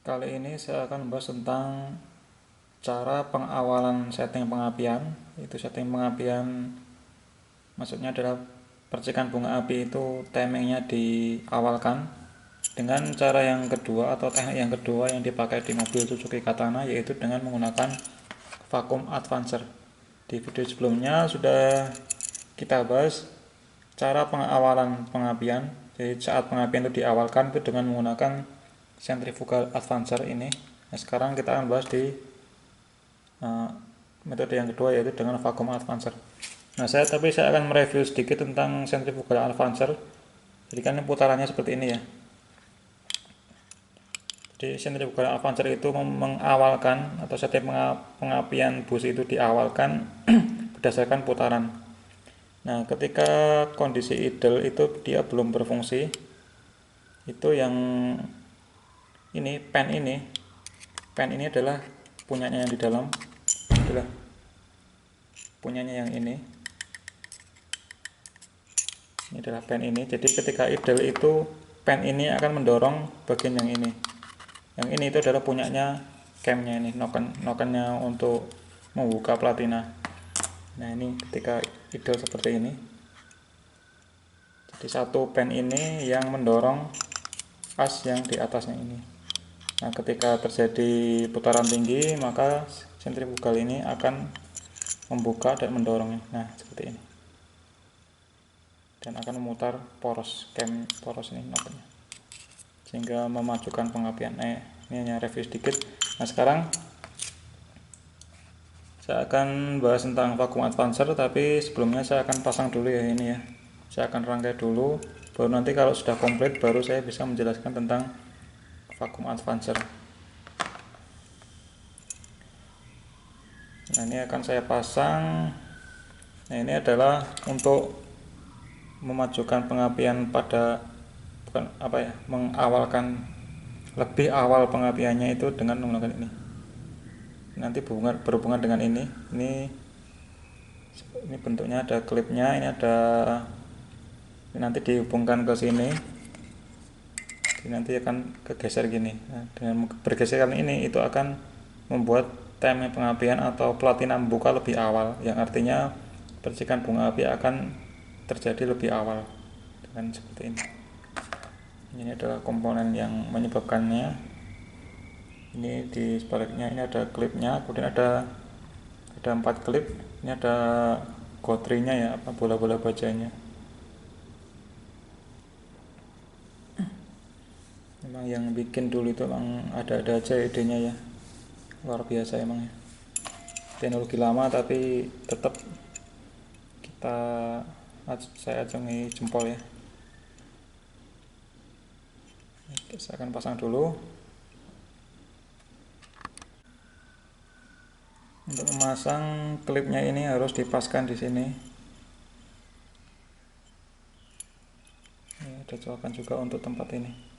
Kali ini saya akan membahas tentang cara pengawalan setting pengapian. Itu setting pengapian maksudnya adalah percikan bunga api itu timingnya diawalkan dengan cara yang kedua atau teknik yang kedua yang dipakai di mobil Suzuki Katana, yaitu dengan menggunakan vacuum advancer. Di video sebelumnya sudah kita bahas cara pengawalan pengapian. Jadi saat pengapian itu diawalkan itu dengan menggunakan centrifugal advancer ini. Nah, sekarang kita akan bahas di uh, metode yang kedua, yaitu dengan vacuum advancer. Nah, saya akan mereview sedikit tentang centrifugal advancer. Jadi kan putarannya seperti ini ya. Jadi centrifugal advancer itu mengawalkan atau setiap pengapian bus itu diawalkan berdasarkan putaran. Nah, ketika kondisi idle itu dia belum berfungsi, itu yang ini pen ini adalah punyanya yang di dalam, adalah punyanya yang ini adalah pen ini. Jadi ketika idle itu pen ini akan mendorong bagian yang ini itu adalah punyanya camnya ini, nokennya untuk membuka platina. Nah, ini ketika idle seperti ini, jadi satu pen ini yang mendorong as yang di atasnya ini. Nah, ketika terjadi putaran tinggi, maka sentrifugal ini akan membuka dan mendorongnya. Nah, seperti ini. Dan akan memutar poros ini nokennya, sehingga memajukan pengapian. Ini hanya review sedikit. Nah, sekarang saya akan bahas tentang vacuum advancer, tapi sebelumnya saya akan pasang dulu ya ini ya. Saya akan rangkai dulu, baru nanti kalau sudah komplit baru saya bisa menjelaskan tentang vacuum advancer. Nah, ini akan saya pasang. Nah, ini adalah untuk memajukan pengapian pada mengawalkan lebih awal pengapiannya itu dengan menggunakan ini. Nanti berhubungan dengan ini bentuknya ada klipnya, ini nanti dihubungkan ke sini. Jadi nanti akan kegeser gini. Nah, dengan bergeseran ini itu akan membuat time pengapian atau platina membuka lebih awal, yang artinya percikan bunga api akan terjadi lebih awal dengan seperti ini. Ini adalah komponen yang menyebabkannya. Ini di sebaliknya, ini ada klipnya, kemudian ada 4 klip. Ini ada gotrinya ya, bola-bola bajanya. Memang yang bikin dulu itu memang ada aja idenya ya, luar biasa emang ya. Teknologi lama tapi tetap saya acungi jempol ya. Oke, saya akan pasang dulu. Untuk memasang klipnya ini harus dipaskan di sini. Ini ada colokan juga untuk tempat ini.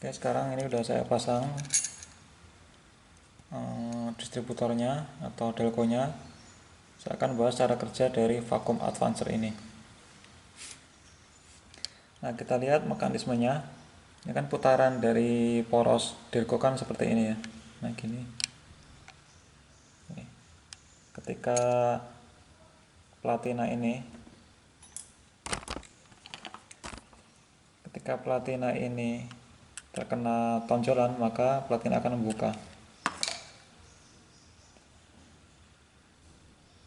Oke, sekarang ini udah saya pasang distributornya atau delconya. Saya akan bahas cara kerja dari vacuum advancer ini. Nah, kita lihat mekanismenya. Ini kan putaran dari poros delco kan seperti ini ya. Nah, gini. Ketika platina ini terkena tonjolan, maka platina akan membuka.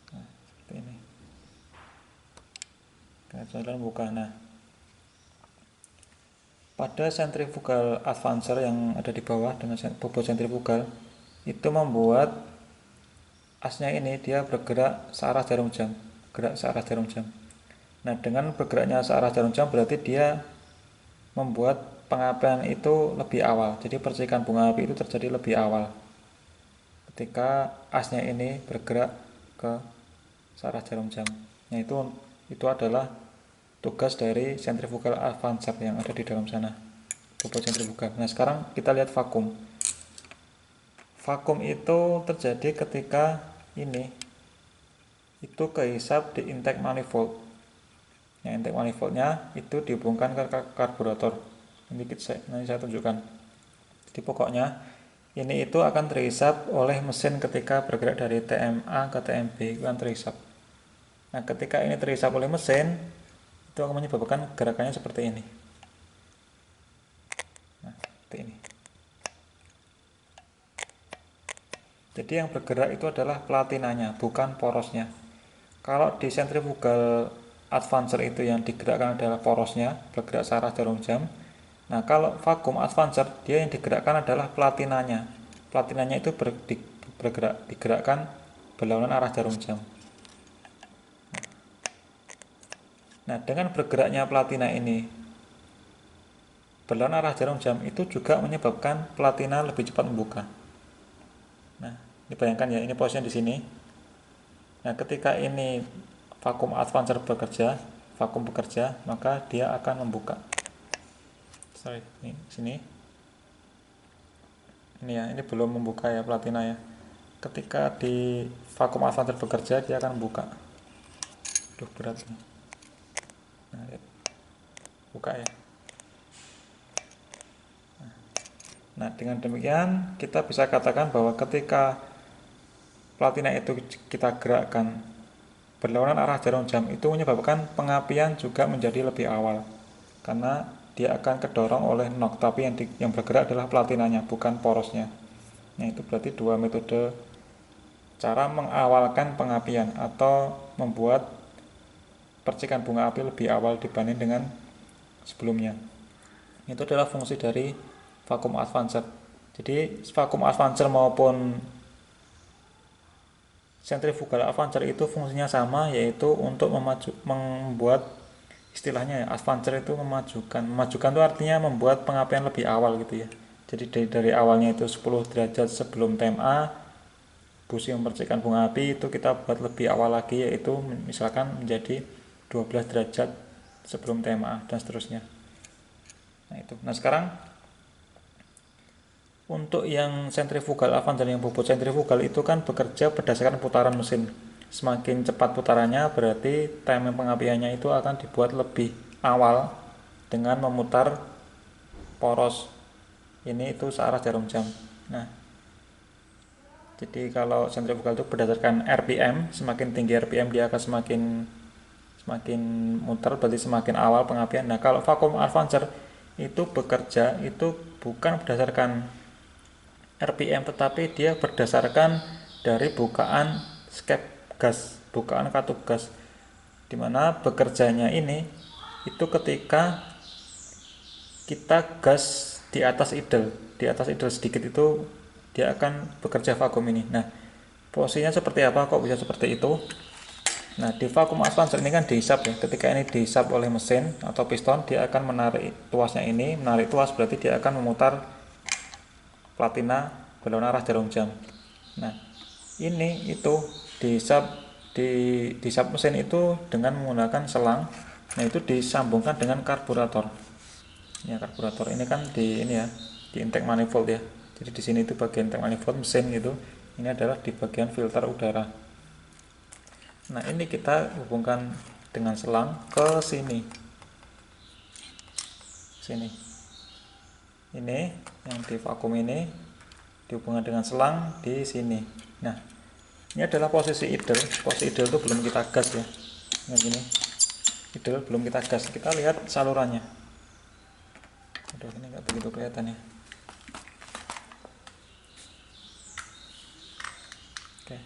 Nah, seperti ini. Tonjolan membuka. Nah, pada centrifugal advancer yang ada di bawah dengan bobot sentrifugal itu membuat asnya ini dia bergerak searah jarum jam, Nah, dengan bergeraknya searah jarum jam berarti dia membuat pengapian itu lebih awal. Jadi percikan bunga api itu terjadi lebih awal ketika asnya ini bergerak ke searah jarum jam. Nah, itu adalah tugas dari centrifugal advancer yang ada di dalam sana, bobot sentrifugal. Nah, sekarang kita lihat vakum. Vakum itu terjadi ketika ini itu kehisap di intake manifold. Yang intake manifoldnya itu dihubungkan ke karburator. Nanti saya tunjukkan. Jadi pokoknya ini itu akan terhisap oleh mesin ketika bergerak dari TMA ke TMB, itu akan terhisap. Nah, ketika ini terhisap oleh mesin, itu akan menyebabkan gerakannya seperti ini. Nah, seperti ini. Jadi yang bergerak itu adalah platinanya, bukan porosnya. Kalau di centrifugal advancer itu yang digerakkan adalah porosnya, bergerak searah jarum jam. Nah, kalau vacuum advancer dia yang digerakkan adalah platinanya. Platinanya itu digerakkan berlawanan arah jarum jam. Nah, dengan bergeraknya platina ini berlawanan arah jarum jam itu juga menyebabkan platina lebih cepat membuka. Nah, ini bayangkan ya, ini posisinya di sini. Nah, ketika ini vacuum advancer bekerja, maka dia akan membuka. Ini sini. Ini ya, ini belum membuka ya platina ya. Ketika di vacuum advancer bekerja, dia akan membuka. Duh, berat nih. Nah, lihat. Buka ya. Nah, dengan demikian kita bisa katakan bahwa ketika platina itu kita gerakkan berlawanan arah jarum jam, itu menyebabkan pengapian juga menjadi lebih awal karena dia akan kedorong oleh nok, tapi yang bergerak adalah platinanya, bukan porosnya. Nah, itu berarti dua metode cara mengawalkan pengapian atau membuat percikan bunga api lebih awal dibanding dengan sebelumnya. Itu adalah fungsi dari vacuum advancer. Jadi vacuum advancer maupun centrifugal advancer itu fungsinya sama, yaitu untuk membuat, istilahnya ya, advancer itu memajukan itu artinya membuat pengapian lebih awal gitu ya. Jadi dari awalnya itu 10 derajat sebelum TMA, busi mempercikan bunga api itu kita buat lebih awal lagi, yaitu misalkan menjadi 12 derajat sebelum TMA dan seterusnya. Nah, itu. Nah, sekarang untuk yang centrifugal advancer, yang bobot sentrifugal itu kan bekerja berdasarkan putaran mesin. Semakin cepat putarannya berarti timing pengapiannya itu akan dibuat lebih awal dengan memutar poros ini itu searah jarum jam. Nah, jadi kalau sentrifugal itu berdasarkan RPM, semakin tinggi RPM dia akan semakin muter, berarti semakin awal pengapian. Nah, kalau vacuum advancer itu bekerja itu bukan berdasarkan RPM, tetapi dia berdasarkan dari bukaan skep gas, bukaan katup gas, dimana bekerjanya ini itu ketika kita gas di atas idle sedikit itu dia akan bekerja vakum ini. Nah, posisinya seperti apa kok bisa seperti itu? Nah, di vacuum advancer ini kan dihisap ya. Ketika ini dihisap oleh mesin atau piston, dia akan menarik tuasnya ini. Menarik tuas berarti dia akan memutar platina berlawanan arah jarum jam. Nah, ini itu dihisap mesin itu dengan menggunakan selang. Nah, itu disambungkan dengan karburator. Ya, karburator ini kan di ini ya, di intake manifold ya. Jadi di sini itu bagian intake manifold mesin gitu. Ini adalah di bagian filter udara. Nah, ini kita hubungkan dengan selang ke sini. Sini. Ini yang di vakum ini dihubungkan dengan selang di sini. Nah, ini adalah posisi idle. Posisi idle itu belum kita gas ya. Yang ini idle belum kita gas. Kita lihat salurannya. Aduh, ini nggak begitu kelihatan ya. Oke.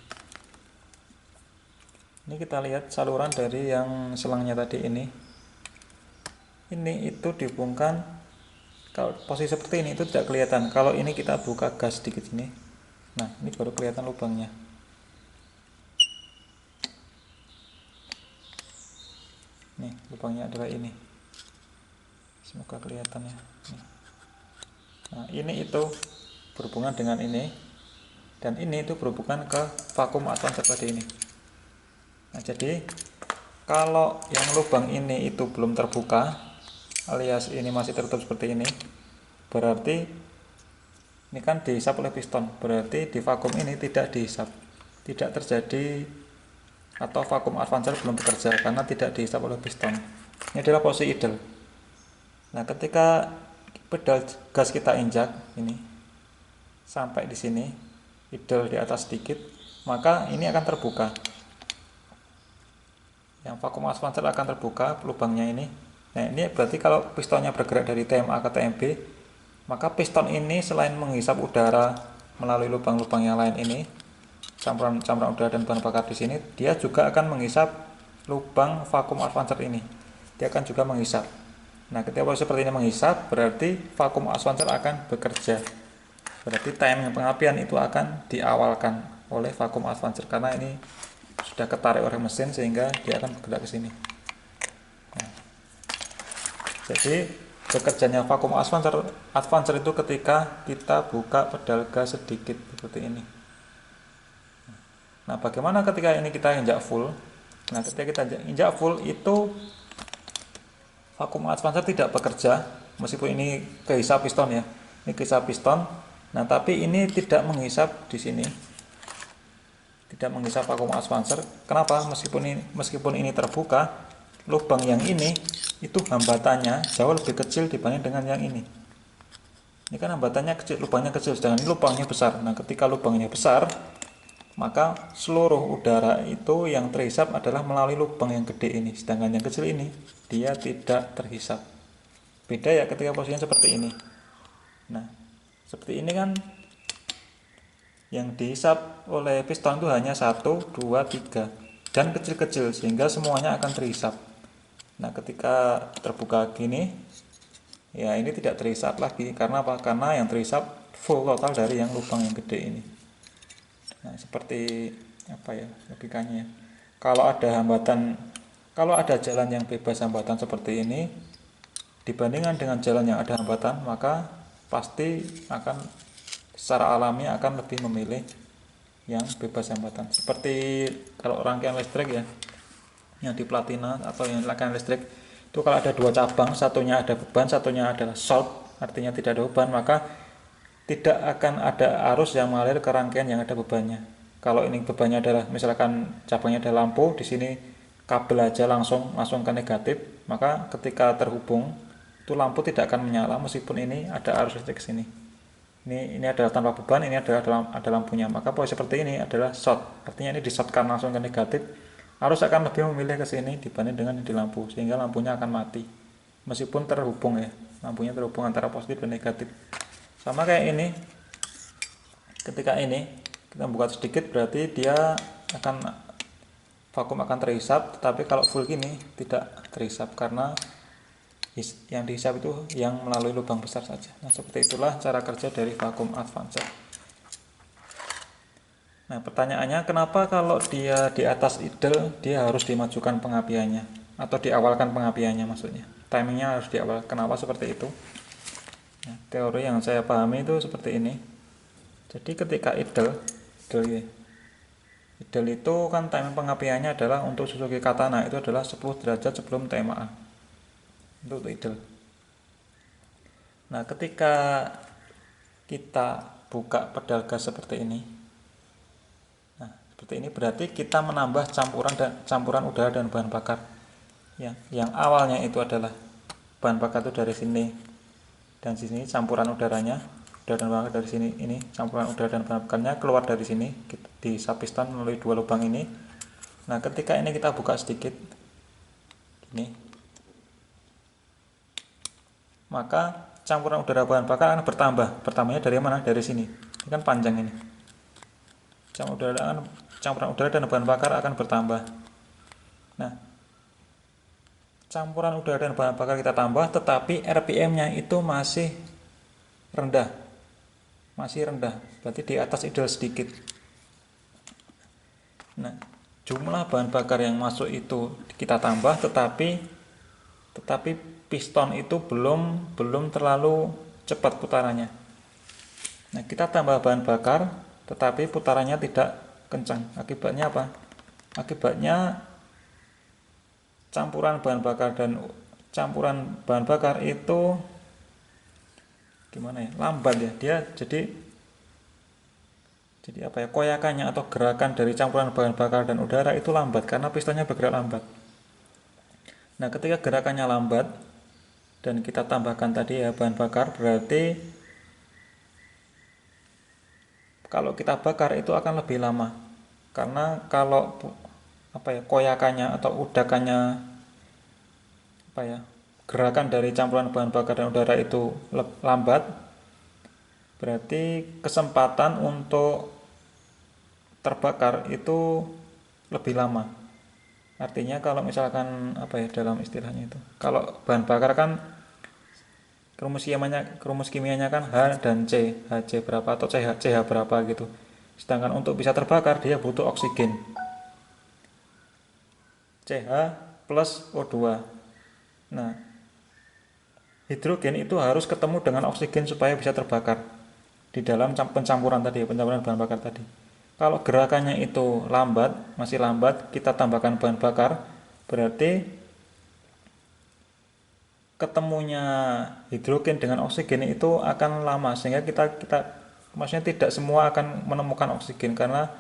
Ini kita lihat saluran dari yang selangnya tadi ini. Ini itu dihubungkan, kalau posisi seperti ini itu tidak kelihatan. Kalau ini kita buka gas sedikit ini. Nah, ini baru kelihatan lubangnya. Nih, lubangnya adalah ini. Semoga kelihatan ya. Nah, ini itu berhubungan dengan ini, dan ini itu berhubungan ke vakum advancer tadi ini. Nah, jadi kalau yang lubang ini itu belum terbuka, alias ini masih tertutup seperti ini, berarti ini kan dihisap oleh piston, berarti di vakum ini tidak dihisap, tidak terjadi, atau vakum advancer belum bekerja karena tidak dihisap oleh piston. Ini adalah posisi idle. Nah, ketika pedal gas kita injak ini sampai di sini, idle di atas sedikit, maka ini akan terbuka. Yang vakum advancer akan terbuka lubangnya ini. Nah, ini berarti kalau pistonnya bergerak dari TMA ke TMB, maka piston ini selain menghisap udara melalui lubang-lubang yang lain ini, campuran udara dan bahan bakar di sini, dia juga akan menghisap lubang vakum advancer ini. Dia akan juga menghisap. Nah, ketika proses seperti ini menghisap, berarti vakum advancer akan bekerja. Berarti timing pengapian itu akan diawalkan oleh vakum advancer karena ini sudah ketarik oleh mesin sehingga dia akan bergerak ke sini. Nah, jadi bekerjanya vakum advancer itu ketika kita buka pedal gas sedikit seperti ini. Nah, bagaimana ketika ini kita injak full? Nah, ketika kita injak full itu vakum advancer tidak bekerja, meskipun ini kehisap piston ya. Ini kehisap piston. Nah, tapi ini tidak menghisap di sini. Tidak menghisap vakum advancer. Kenapa? Meskipun ini terbuka, lubang yang ini itu hambatannya jauh lebih kecil dibanding dengan yang ini. Ini kan hambatannya kecil, lubangnya kecil, sedangkan ini lubangnya besar. Nah, ketika lubangnya besar, maka seluruh udara itu yang terhisap adalah melalui lubang yang gede ini, sedangkan yang kecil ini dia tidak terhisap. Beda ya ketika posisinya seperti ini. Nah, seperti ini kan yang dihisap oleh piston itu hanya 1, 2, 3 dan kecil-kecil sehingga semuanya akan terhisap. Nah, ketika terbuka gini ya ini tidak terhisap lagi. Karena apa? Karena yang terhisap full total dari yang lubang yang gede ini. Nah, seperti apa ya logikanya ya. Kalau ada jalan yang bebas hambatan seperti ini dibandingkan dengan jalan yang ada hambatan, maka pasti akan secara alami akan lebih memilih yang bebas hambatan. Seperti kalau rangkaian listrik ya, yang di platina atau yang rangkaian listrik itu kalau ada dua cabang, satunya ada beban, satunya adalah short, artinya tidak ada beban, maka tidak akan ada arus yang mengalir ke rangkaian yang ada bebannya. Kalau ini bebannya adalah misalkan cabangnya ada lampu, di sini kabel aja langsung ke negatif, maka ketika terhubung itu lampu tidak akan menyala meskipun ini ada arus listrik ke sini. Ini adalah tanpa beban, ini adalah ada lampunya. Maka posisi seperti ini adalah short, artinya ini di shortkan langsung ke negatif. Arus akan lebih memilih ke sini dibanding dengan di lampu, sehingga lampunya akan mati meskipun terhubung ya, lampunya terhubung antara positif dan negatif. Sama kayak ini, ketika ini kita buka sedikit berarti dia akan vakum akan terhisap, tetapi kalau full gini tidak terhisap karena yang dihisap itu yang melalui lubang besar saja. Nah, seperti itulah cara kerja dari vakum advancer. Nah, pertanyaannya kenapa kalau dia di atas idle dia harus dimajukan pengapiannya atau diawalkan pengapiannya, maksudnya timingnya harus diawal. Kenapa seperti itu? Nah, teori yang saya pahami itu seperti ini. Jadi ketika idle itu kan timing pengapiannya adalah untuk Suzuki Katana itu adalah 10 derajat sebelum TMA. Untuk idle. Nah, ketika kita buka pedal gas seperti ini, nah seperti ini berarti kita menambah campuran udara dan bahan bakar. Ya, yang awalnya itu adalah bahan bakar itu dari sini dan sini campuran udaranya, udara dan bahan bakar dari sini, ini campuran udara dan bahan bakarnya keluar dari sini di subpiston melalui dua lubang ini. Nah, ketika ini kita buka sedikit ini, maka campuran udara bahan bakar akan bertambah. Bertambahnya dari mana? Dari sini. Ini kan panjang ini. Campuran udara dan bahan bakar akan bertambah. Nah, campuran udara dan bahan bakar kita tambah, tetapi RPM-nya itu masih rendah. Masih rendah, berarti di atas idle sedikit. Nah, jumlah bahan bakar yang masuk itu kita tambah, tetapi piston itu belum terlalu cepat putarannya. Nah, kita tambah bahan bakar, tetapi putarannya tidak kencang. Akibatnya apa? Akibatnya campuran bahan bakar itu gimana ya, lambat ya, dia jadi apa ya, koyakannya atau gerakan dari campuran bahan bakar dan udara itu lambat karena pistonnya bergerak lambat. Nah, ketika gerakannya lambat dan kita tambahkan tadi ya bahan bakar, berarti kalau kita bakar itu akan lebih lama, karena kalau apa ya, koyakannya atau udakannya apa ya, gerakan dari campuran bahan bakar dan udara itu lambat, berarti kesempatan untuk terbakar itu lebih lama. Artinya kalau misalkan apa ya, dalam istilahnya itu, kalau bahan bakar kan rumus kimianya kan H dan C, HC berapa atau CH berapa gitu. Sedangkan untuk bisa terbakar dia butuh oksigen, CH plus O2. Nah, hidrogen itu harus ketemu dengan oksigen supaya bisa terbakar di dalam pencampuran bahan bakar tadi. Kalau gerakannya itu masih lambat, kita tambahkan bahan bakar, berarti ketemunya hidrogen dengan oksigen itu akan lama, sehingga kita maksudnya tidak semua akan menemukan oksigen karena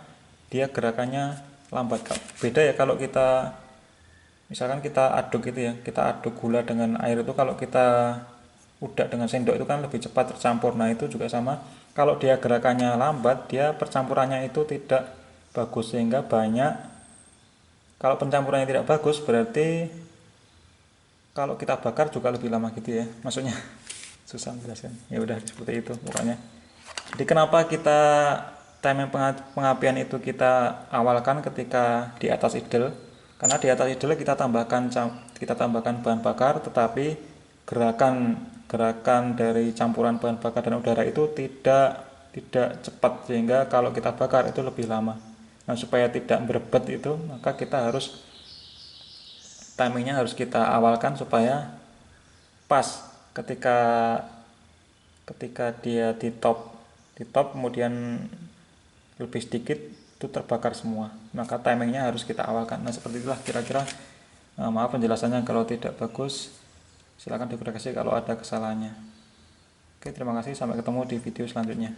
dia gerakannya lambat. Beda ya kalau kita misalkan kita aduk gitu ya, kita aduk gula dengan air itu, kalau kita udak dengan sendok itu kan lebih cepat tercampur. Nah, itu juga sama, kalau dia gerakannya lambat, dia percampurannya itu tidak bagus, sehingga kalau pencampurannya tidak bagus, berarti kalau kita bakar juga lebih lama gitu ya, maksudnya susah menjelaskan. Ya udah seperti itu pokoknya. Jadi kenapa kita timing pengapian itu kita awalkan ketika di atas idle, karena di atas idle kita tambahkan bahan bakar, tetapi gerakan dari campuran bahan bakar dan udara itu tidak cepat, sehingga kalau kita bakar itu lebih lama. Nah, supaya tidak berebet itu, maka kita harus timingnya harus kita awalkan supaya pas ketika dia di top kemudian lebih sedikit itu terbakar semua, maka timingnya harus kita awalkan. Nah, seperti itulah kira-kira. Maaf penjelasannya kalau tidak bagus, silakan dikoreksi kalau ada kesalahannya. Oke, terima kasih, sampai ketemu di video selanjutnya.